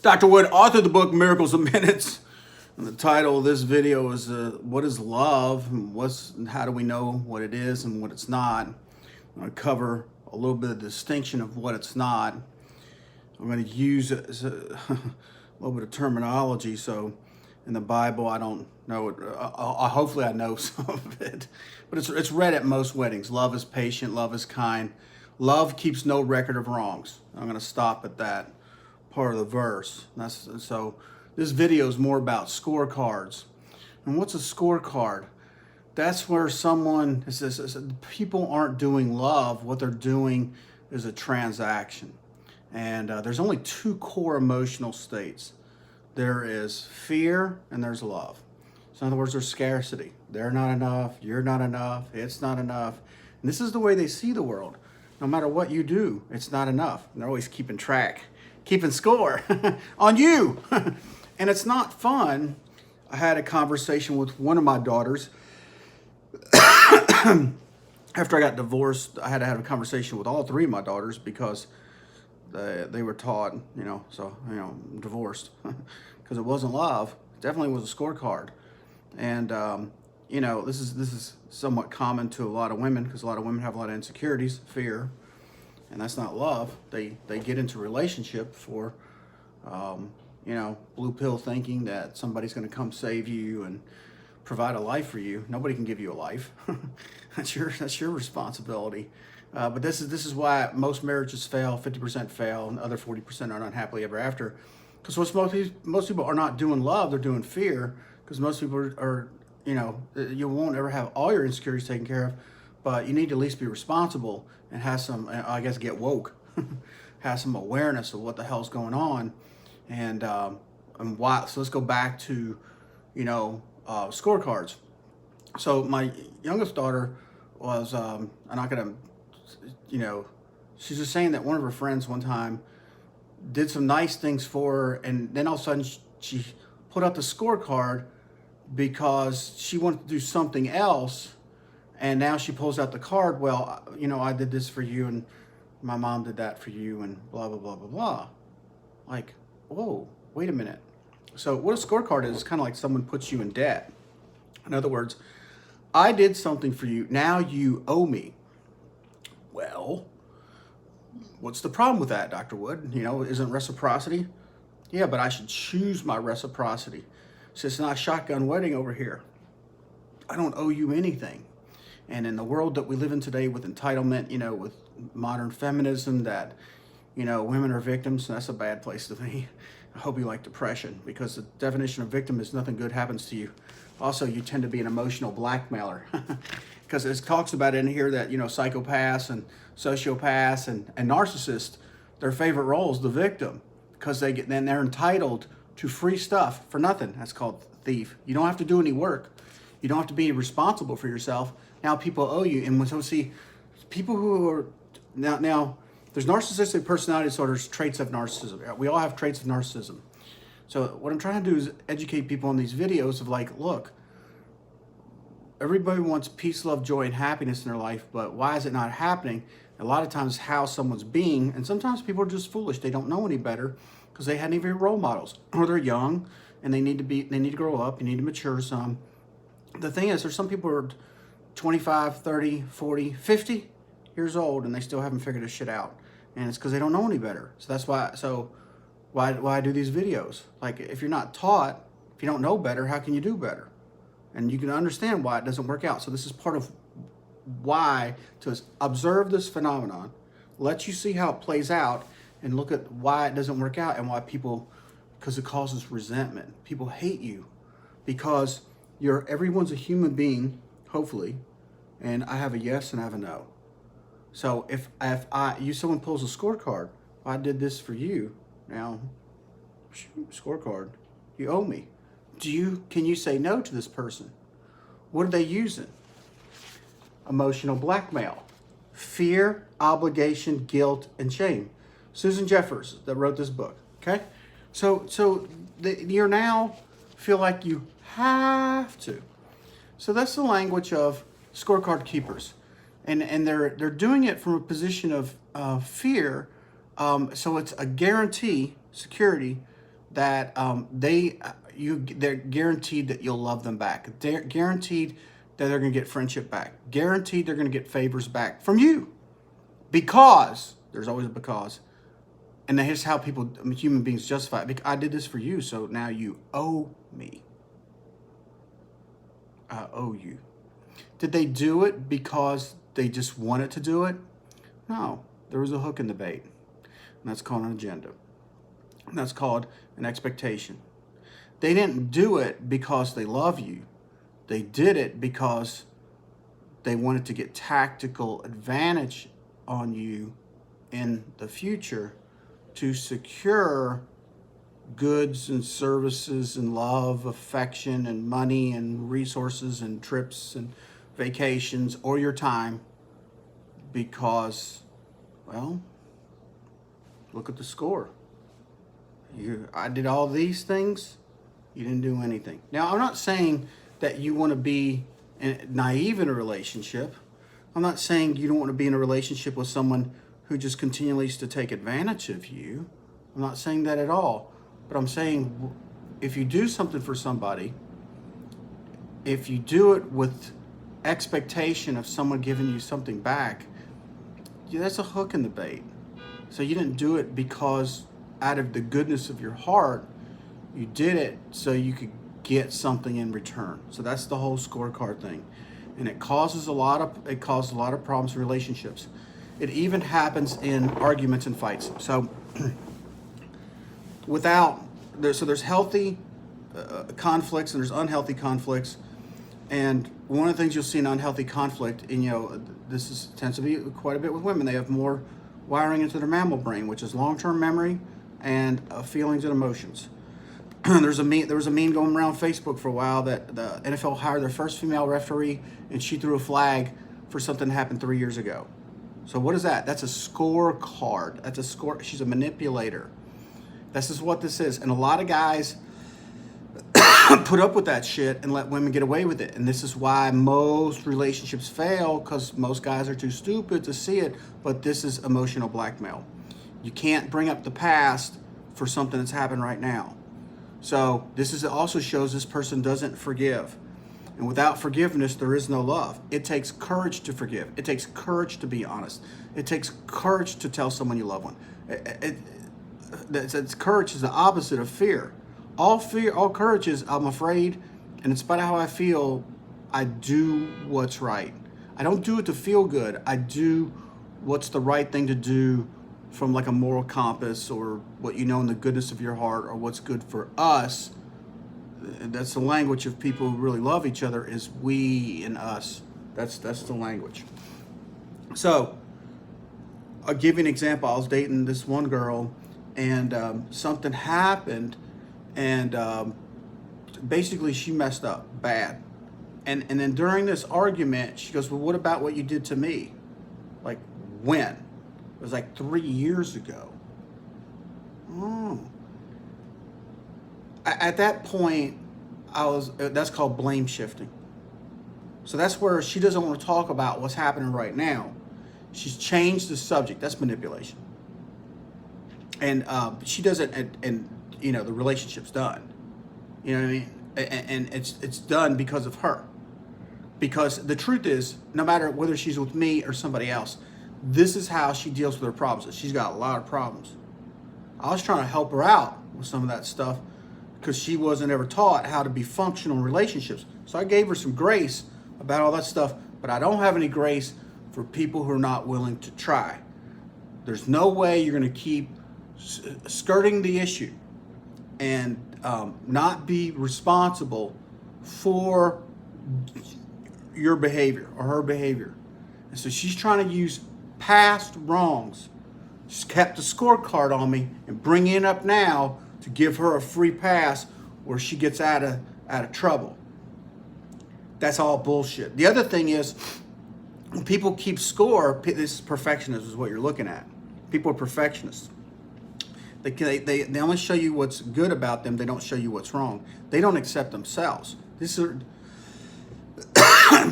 Dr. Wood, author of the book Miracles in Minutes. And the title of this video is What is Love? How do we know what it is and what it's not? I'm going to cover a little bit of the distinction of what it's not. I'm going to use a little bit of terminology. So in the Bible, I don't know it. Hopefully I know some of it. But it's read at most weddings. Love is patient. Love is kind. Love keeps no record of wrongs. I'm going to stop at that part of the verse. So this video is more about scorecards. And what's a scorecard? That's where someone says people aren't doing love. What they're doing is a transaction. And there's only two core emotional states. There is fear and there's love. So in other words, there's scarcity. They're not enough. You're not enough. It's not enough. And this is the way they see the world. No matter what you do, it's not enough. And they're always keeping track, keeping score on you. And it's not fun. I had a conversation with one of my daughters. After I got divorced, I had to have a conversation with all three of my daughters because they were taught, divorced. Because it wasn't love. It definitely was a scorecard. And, this is somewhat common to a lot of women because a lot of women have a lot of insecurities, fear, and that's not love. They get into a relationship for, blue pill thinking that somebody's going to come save you and provide a life for you. Nobody can give you a life. That's your responsibility. But this is why most marriages fail. 50% fail, and the other 40% are not happily ever after. Because most people are not doing love; they're doing fear. Because most people are, you won't ever have all your insecurities taken care of, but you need to at least be responsible and have some, get woke, have some awareness of what the hell's going on, and why. So let's go back to, scorecards. So my youngest daughter was, I'm not gonna, she's just saying that one of her friends one time did some nice things for her, and then all of a sudden she put out the scorecard because she wanted to do something else, and now she pulls out the card. Well, I did this for you, and my mom did that for you, and blah blah blah blah blah. Like, whoa, wait a minute. So what a scorecard is kind of like someone puts you in debt. In other words, I did something for you, now you owe me. Well, what's the problem with that, Dr. Wood? Isn't reciprocity? Yeah, but I should choose my reciprocity. So it's not a shotgun wedding over here. I don't owe you anything. And in the world that we live in today with entitlement, with modern feminism, that, women are victims, that's a bad place to be. I hope you like depression, because the definition of victim is nothing good happens to you. Also, you tend to be an emotional blackmailer. Because it talks about in here that, psychopaths and sociopaths and narcissists, their favorite role is the victim. Because then they're entitled to free stuff for nothing. That's called thief. You don't have to do any work. You don't have to be responsible for yourself. Now people owe you. And so see, people who are, now there's narcissistic personality disorders, traits of narcissism. We all have traits of narcissism. So what I'm trying to do is educate people on these videos of like, look, everybody wants peace, love, joy, and happiness in their life, but why is it not happening? A lot of times how someone's being, and sometimes people are just foolish. They don't know any better because they hadn't even role models, or they're young and they need to grow up, you need to mature some. The thing is, there's some people who are 25, 30, 40, 50 years old and they still haven't figured this shit out. And it's because they don't know any better. So that's why I do these videos. Like, if you're not taught, if you don't know better, how can you do better? And you can understand why it doesn't work out. So this is part of why, to observe this phenomenon, let you see how it plays out, and look at why it doesn't work out and why because it causes resentment. People hate you because everyone's a human being, hopefully, and I have a yes and I have a no. So if someone pulls a scorecard, I did this for you, now, scorecard, you owe me. Can you say no to this person? What are they using? Emotional blackmail, fear, obligation, guilt, and shame. Susan Jeffers that wrote this book. Okay, so you're now feel like you have to. So that's the language of scorecard keepers, and they're doing it from a position of fear. So it's a guarantee, security, that they're guaranteed that you'll love them back. They're guaranteed that they're going to get friendship back. Guaranteed they're going to get favors back from you, because there's always a because. And here's how human beings justify it. I did this for you, so now you owe me. I owe you. Did they do it because they just wanted to do it? No, there was a hook in the bait. And that's called an agenda. And that's called an expectation. They didn't do it because they love you. They did it because they wanted to get tactical advantage on you in the future to secure goods and services and love, affection and money and resources and trips and vacations or your time, because, well, look at the score. I did all these things, you didn't do anything. Now, I'm not saying that you want to be naive in a relationship. I'm not saying you don't want to be in a relationship with someone who just continues to take advantage of you. I'm not saying that at all. But I'm saying if you do something for somebody, if you do it with expectation of someone giving you something back, yeah, that's a hook in the bait. So you didn't do it because out of the goodness of your heart, you did it so you could get something in return. So that's the whole scorecard thing. And it causes a lot of problems in relationships. It even happens in arguments and fights. So there's healthy conflicts and there's unhealthy conflicts. And one of the things you'll see in unhealthy conflict, and this tends to be quite a bit with women, they have more wiring into their mammal brain, which is long-term memory and feelings and emotions. There was a meme going around Facebook for a while that the NFL hired their first female referee and she threw a flag for something that happened 3 years ago. So what is that? That's a scorecard. That's a score. She's a manipulator. This is what this is. And a lot of guys put up with that shit and let women get away with it. And this is why most relationships fail, because most guys are too stupid to see it. But this is emotional blackmail. You can't bring up the past for something that's happened right now. So this also shows this person doesn't forgive. And without forgiveness, there is no love. It takes courage to forgive. It takes courage to be honest. It takes courage to tell someone you love one. Courage is the opposite of fear. All courage is, I'm afraid, and in spite of how I feel, I do what's right. I don't do it to feel good. I do what's the right thing to do from like a moral compass, or what you know in the goodness of your heart, or what's good for us. That's the language of people who really love each other, is we and us. That's the language. So I'll give you an example. I was dating this one girl, and something happened, and basically she messed up bad. And then during this argument, she goes, well, what about what you did to me? Like, when? It was like 3 years ago. Oh. At that point, that's called blame shifting. So that's where she doesn't want to talk about what's happening right now. She's changed the subject. That's manipulation. And she doesn't, and the relationship's done. You know what I mean? And it's done because of her. Because the truth is, no matter whether she's with me or somebody else, this is how she deals with her problems. She's got a lot of problems. I was trying to help her out with some of that stuff because she wasn't ever taught how to be functional in relationships. So I gave her some grace about all that stuff, but I don't have any grace for people who are not willing to try. There's no way you're going to keep skirting the issue and not be responsible for your behavior or her behavior. And so she's trying to use past wrongs. She's kept the scorecard on me and bring it up now to give her a free pass where she gets out of trouble. That's all bullshit. The other thing is, when people keep score, this is perfectionism is what you're looking at. People are perfectionists. They only show you what's good about them. They don't show you what's wrong. They don't accept themselves.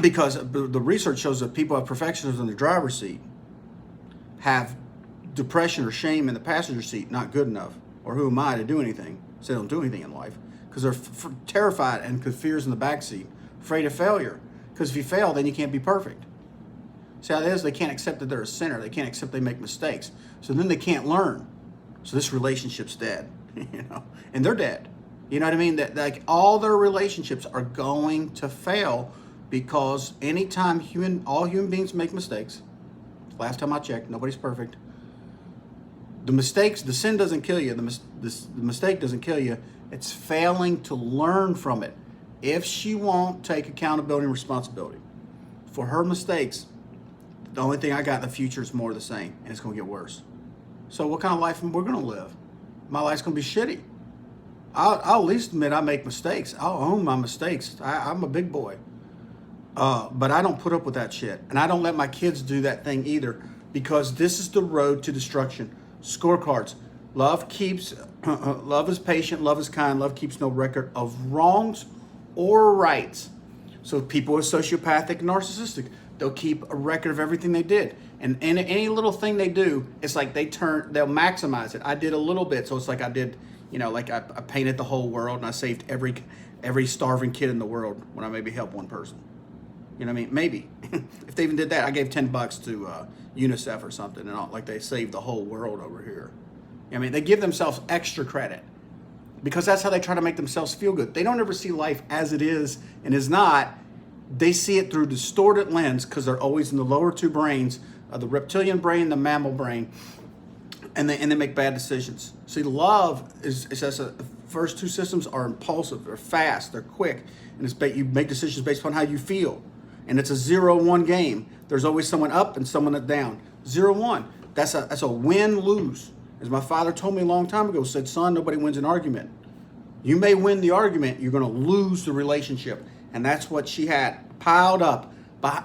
Because the research shows that people have perfectionism in the driver's seat have depression or shame in the passenger seat, not good enough. or who am I to do anything? So they don't do anything in life because they're terrified and because fear's in the backseat, afraid of failure. Because if you fail, then you can't be perfect. See how it is? They can't accept that they're a sinner. They can't accept they make mistakes. So then they can't learn. So this relationship's dead, and they're dead. You know what I mean? That like all their relationships are going to fail because anytime all human beings make mistakes. Last time I checked, nobody's perfect. The sin doesn't kill you. The mistake doesn't kill you. It's failing to learn from it. If she won't take accountability and responsibility for her mistakes, the only thing I got in the future is more of the same, and it's going to get worse. So what kind of life we're going to live? My life's going to be shitty. I'll at least admit I make mistakes. I'll own my mistakes. I'm a big boy. But I don't put up with that shit. And I don't let my kids do that thing either, because this is the road to destruction. Scorecards. Love is patient, love is kind, love keeps no record of wrongs or rights. So people are sociopathic and narcissistic. They'll keep a record of everything they did. And any little thing they do, it's like they'll maximize it. I did a little bit, so it's like I did, like I painted the whole world and I saved every starving kid in the world when I maybe helped one person. You know what I mean? Maybe. If they even did that, I gave $10 to UNICEF or something, and like they saved the whole world over here. I mean, they give themselves extra credit because that's how they try to make themselves feel good. They don't ever see life as it is and is not. They see it through a distorted lens because they're always in the lower two brains, the reptilian brain, the mammal brain, and they make bad decisions. See, love is the first two systems are impulsive, they're fast, they're quick, and you make decisions based upon how you feel. And it's a 0-1 game. There's always someone up and someone down. 0-1. That's a win-lose. As my father told me a long time ago, said, son, nobody wins an argument. You may win the argument, you're going to lose the relationship. And that's what she had piled up.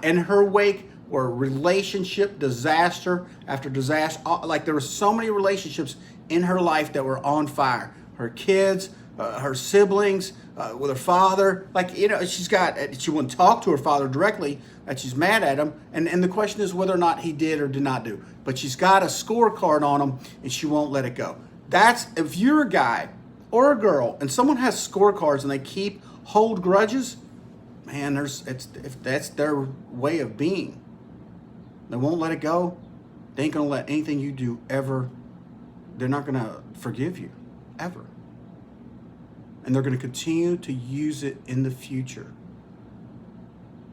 In her wake were relationship disaster after disaster. Like there were so many relationships in her life that were on fire. Her kids, her siblings, with her father. She wouldn't talk to her father directly, that she's mad at him. And the question is whether or not he did or did not do. But she's got a scorecard on him and she won't let it go. If you're a guy or a girl and someone has scorecards and they hold grudges, man, if that's their way of being. They won't let it go. They ain't gonna let anything you do ever, they're not gonna forgive you, ever. And they're gonna continue to use it in the future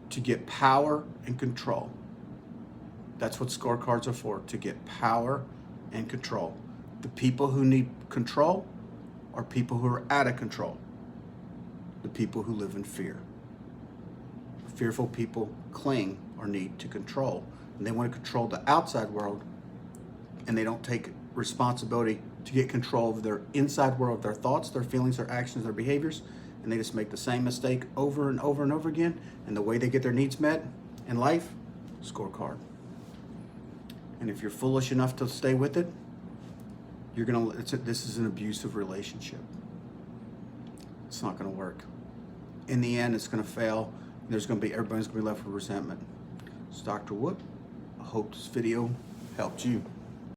to get power and control. That's what scorecards are for, to get power and control. The people who need control are people who are out of control. The people who live in fear. Fearful people cling or need to control. And they want to control the outside world, and they don't take responsibility to get control of their inside world, their thoughts, their feelings, their actions, their behaviors, and they just make the same mistake over and over and over again. And the way they get their needs met in life, scorecard. And if you're foolish enough to stay with it, this is an abusive relationship. It's not going to work. In the end, it's going to fail. Everybody's going to be left with resentment. It's Dr. Wood. I hope this video helped you.